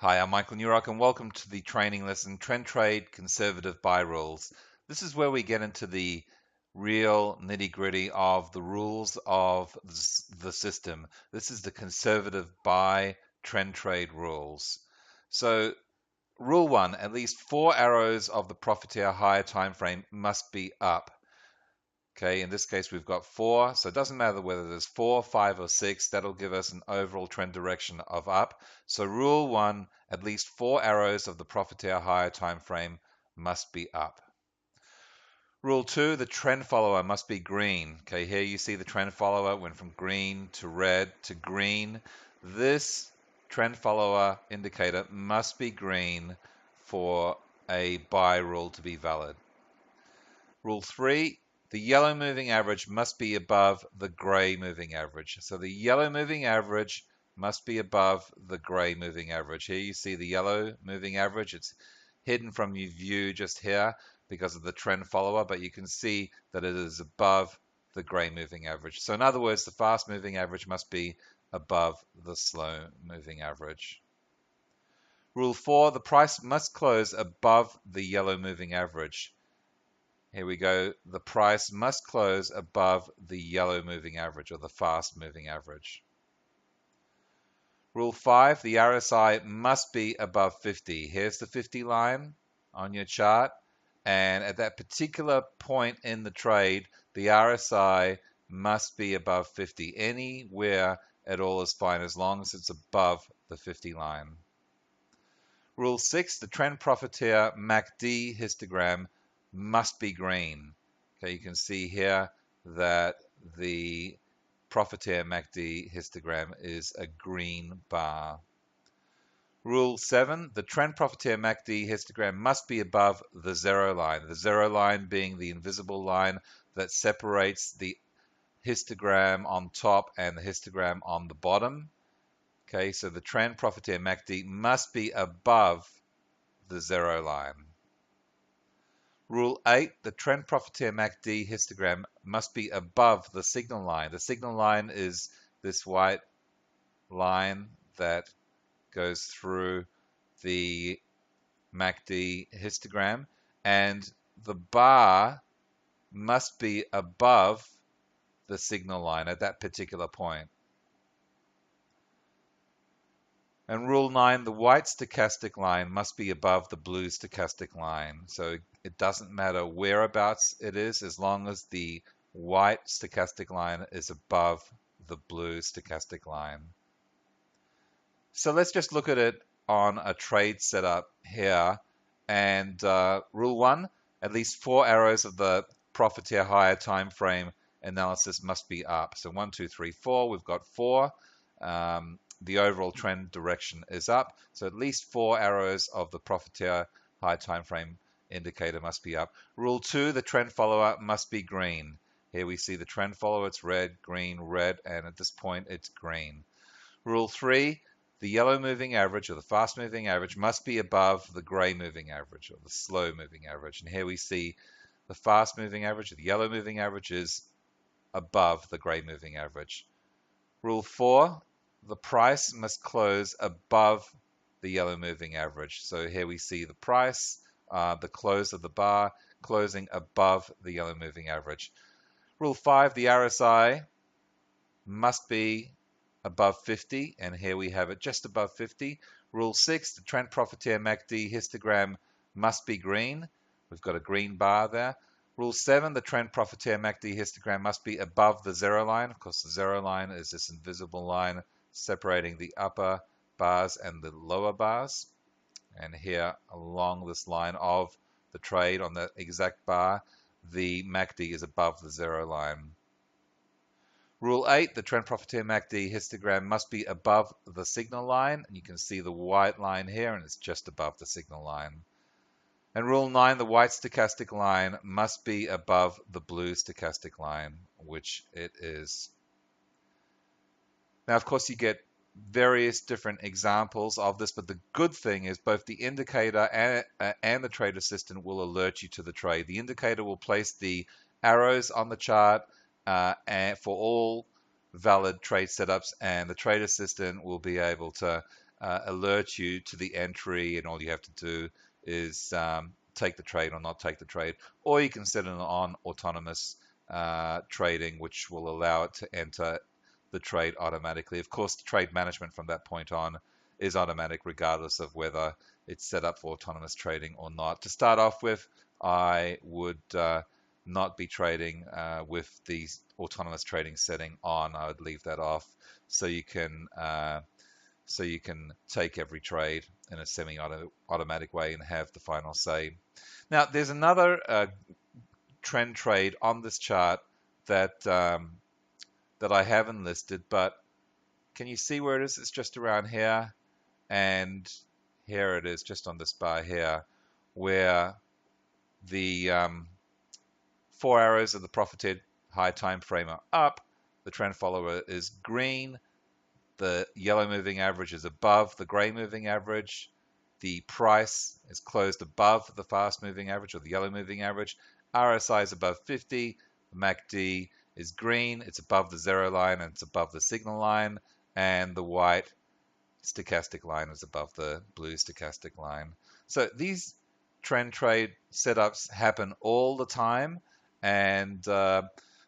Hi, I'm Michael Newrock, and welcome to the training lesson, TrendTrade Conservative Buy Rules. This is where we get into the real nitty-gritty of the rules of the system. This is the conservative buy trend trade rules. So rule 1, at least 4 arrows of the profiteer higher time frame must be up. Okay, in this case, we've got 4, so it doesn't matter whether there's 4, 5, or 6, that'll give us an overall trend direction of up. So rule 1, at least 4 arrows of the profiteer higher time frame must be up. Rule 2, the trend follower must be green. Okay, here you see the trend follower went from green to red to green. This trend follower indicator must be green for a buy rule to be valid. Rule 3, the yellow moving average must be above the gray moving average. So the yellow moving average must be above the gray moving average. Here you see the yellow moving average. It's hidden from your view just here because of the trend follower, but you can see that it is above the gray moving average. So in other words, the fast moving average must be above the slow moving average. Rule 4, the price must close above the yellow moving average. Here we go. The price must close above the yellow moving average or the fast moving average. Rule 5, the RSI must be above 50. Here's the 50 line on your chart. And at that particular point in the trade, the RSI must be above 50. Anywhere at all is fine as long as it's above the 50 line. Rule 6, the trend profiteer MACD histogram must be green. Okay, you can see here that the profiteer MACD histogram is a green bar. Rule 7, the trend profiteer MACD histogram must be above the zero line. The zero line being the invisible line that separates the histogram on top and the histogram on the bottom. Okay, so the trend profiteer MACD must be above the zero line. Rule 8, the trend profiteer MACD histogram must be above the signal line. The signal line is this white line that goes through the MACD histogram, and the bar must be above the signal line at that particular point. And rule 9, the white stochastic line must be above the blue stochastic line. So it doesn't matter whereabouts it is as long as the white stochastic line is above the blue stochastic line. So let's just look at it on a trade setup here. And rule 1, at least 4 arrows of the profiteer higher time frame analysis must be up. So 1, 2, 3, 4. We've got 4. The overall trend direction is up. So at least 4 arrows of the profiteer high time frame indicator must be up. Rule 2, the trend follower must be green. Here we see the trend follower, it's red, green, red, and at this point it's green. Rule 3, the yellow moving average or the fast moving average must be above the gray moving average or the slow moving average. And here we see the fast moving average, the yellow moving average is above the gray moving average. Rule 4, the price must close above the yellow moving average. So here we see the price, the close of the bar, closing above the yellow moving average. Rule 5, the RSI must be above 50, and here we have it just above 50. Rule 6, the trend profiteer MACD histogram must be green. We've got a green bar there. Rule 7, the trend profiteer MACD histogram must be above the zero line. Of course, the zero line is this invisible line separating the upper bars and the lower bars. And here along this line of the trade on the exact bar, the MACD is above the zero line. Rule 8, the trend profiteer MACD histogram must be above the signal line. And you can see the white line here, and it's just above the signal line. And rule 9, the white stochastic line must be above the blue stochastic line, which it is. Now, of course, you get various different examples of this, but the good thing is both the indicator and the trade assistant will alert you to the trade. The indicator will place the arrows on the chart and for all valid trade setups, and the trade assistant will be able to alert you to the entry, and all you have to do is take the trade or not take the trade, or you can set it on autonomous trading, which will allow it to enter the trade automatically. Of course, the trade management from that point on is automatic regardless of whether it's set up for autonomous trading or not. To start off with, I would not be trading with the autonomous trading setting on. I would leave that off so you can take every trade in a semi-automatic way and have the final say. Now, there's another trend trade on this chart that that I haven't listed, but can you see where it is? It's just around here, and here it is, just on this bar here, where the 4 arrows of the profited high time frame are up, the trend follower is green, the yellow moving average is above the gray moving average, the price is closed above the fast moving average or the yellow moving average, RSI is above 50, the MACD is green, it's above the 0 line and it's above the signal line, and the white stochastic line is above the blue stochastic line. So these trend trade setups happen all the time, and of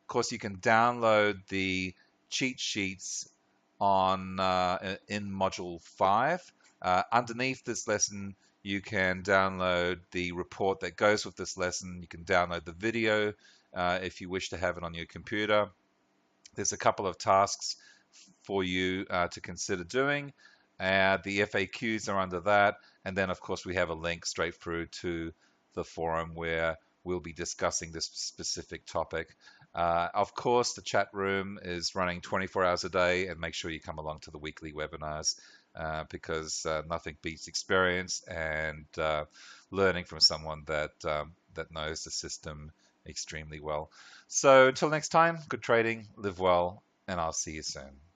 course you can download the cheat sheets on in module 5. Underneath this lesson you can download the report that goes with this lesson. You can download the video if you wish to have it on your computer. There's a couple of tasks for you to consider doing. The FAQs are under that, and then of course we have a link straight through to the forum where we'll be discussing this specific topic. Of course, the chat room is running 24 hours a day, and make sure you come along to the weekly webinars because nothing beats experience and learning from someone that knows the system extremely well. So until next time, good trading, live well, and I'll see you soon.